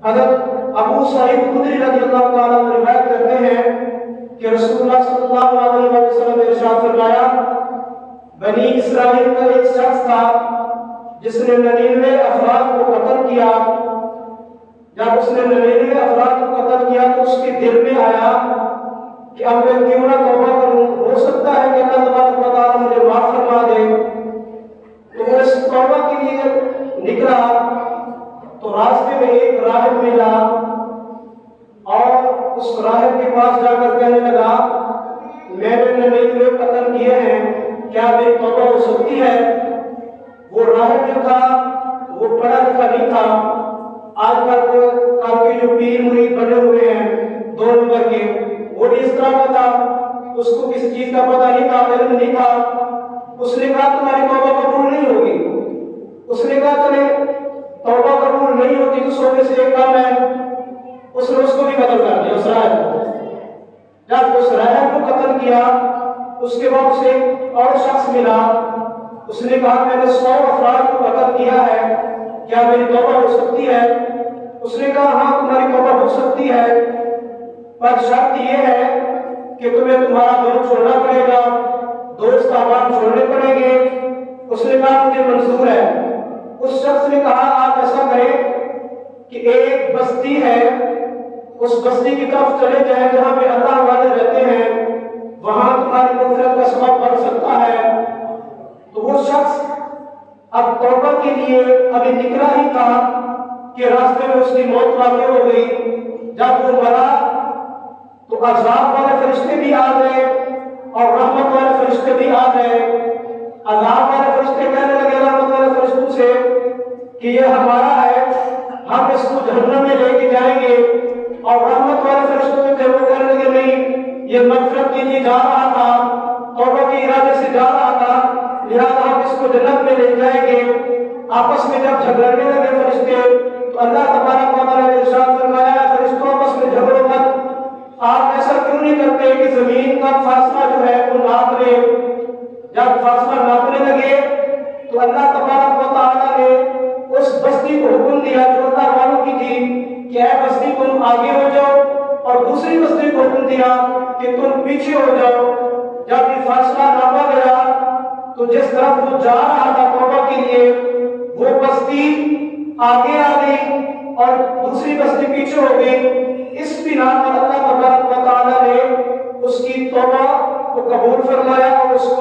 حضرت ابو سعید خدری رضی اللہ تعالیٰ عنہ روایت کرتے ہیں کہ رسول اللہ صلی اللہ علیہ وسلم نے ارشاد فرمایا، بنی اسرائیل کا ایک شخص تھا جس نے 99 افراد کو قتل کیا۔ جب اس نے 99 افراد کو قتل کیا تو اس کے دل میں آیا کہ اب میں کیوں نہ توبہ کروں، ہو سکتا ہے کہ اللہ تبارک و تعالیٰ مجھے معاف فرما دے۔ تو وہ اس توبہ کے لیے نکلا تو راستے میں ایک راہب ملا اور اس راہب کے پاس جا کر کہنے لگا، میں نے 99 قتل کیے ہیں، کیا میری توبہ ہو سکتی ہے؟ وہ راہب جو تھا وہ پڑھا لکھا نہیں تھا۔ آج کل کے جو پیر مرید بنے ہوئے ہیں 2 نمبر کے، وہ بھی اس طرح کا تھا، اس کو کسی چیز کا پتہ نہیں تھا، علم نہیں تھا۔ اس نے کہا تمہاری توبہ قبول نہیں ہوگی۔ اس نے کہا چلے توبہ قبول نہیں ہوتی تو 100 میں سے ایک کام ہے، اس نے اس کو بھی قتل کر دیا، اس راہب کو۔ جب اس راہب کو قتل کیا اس کے بعد اسے اور شخص ملا، اس نے کہا میں نے 100 افراد کو قتل کیا ہے، کیا میری توبہ ہو سکتی ہے؟ اس نے کہا ہاں تمہاری توبہ ہو سکتی ہے، پر شرط یہ ہے کہ تمہیں تمہارا گھر چھوڑنا پڑے گا، دوست احباب چھوڑنے پڑیں گے۔ اس نے کہا مجھے منظور ہے۔ اس شخص نے کہا آپ ایسا کریں کہ ایک بستی ہے، اس بستی کی طرف چلے جائیں جہاں پہ اللہ والے رہتے ہیں، وہاں تمہاری مغفرت کا سبب بن سکتا ہے۔ تو وہ شخص اب توبہ کے لیے ابھی نکلا ہی تھا کہ راستے میں اس کی موت واقع ہو گئی۔ جب وہ مرا تو عذاب والے فرشتے بھی آ گئے اور رحمت والے فرشتے بھی آ گئے۔ عذاب والے فرشتے کہنے لگے رحمت والے فرشتوں سے کہ یہ ہمارا ہے، ہم اس کو جہنم میں لے کے جائیں گے، اور رحمت والے فرشتوں جو تھے وہ کہنے لگے نہیں، یہ مغفرت کے لیے جا رہا تھا، توبہ کے ارادے سے جا رہا تھا، لہذا ہم اس کو جنت میں لے جائیں گے۔ آپس میں جب جھگڑنے لگے فرشتے تو اللہ تبارک و تعالیٰ نے ارشاد فرمایا فرشتوں آپس میں جھگڑو مت، آپ ایسا کیوں نہیں کرتے کہ زمین کا فاصلہ جو ہے وہ ناپ لے۔ جب فاصلہ ناپنے لگے تو اللہ تبارک و تعالیٰ نے اس بستی کو حکم دیا جو اللہ والوں کی تھی کہ اے بستی تم آگے ہو جاؤ، اور دوسری بستی کو حکم دیا کہ تم پیچھے ہو جاؤ۔ جب یہ فاصلہ ناپا گیا تو جس طرف وہ جا رہا تھا توبہ کے لیے وہ بستی آگے آ گئی اور دوسری بستی پیچھے ہو گئی۔ اس بنا پر اللہ تبارک و تعالیٰ نے اس کی توبہ کو قبول فرمایا اور اس کو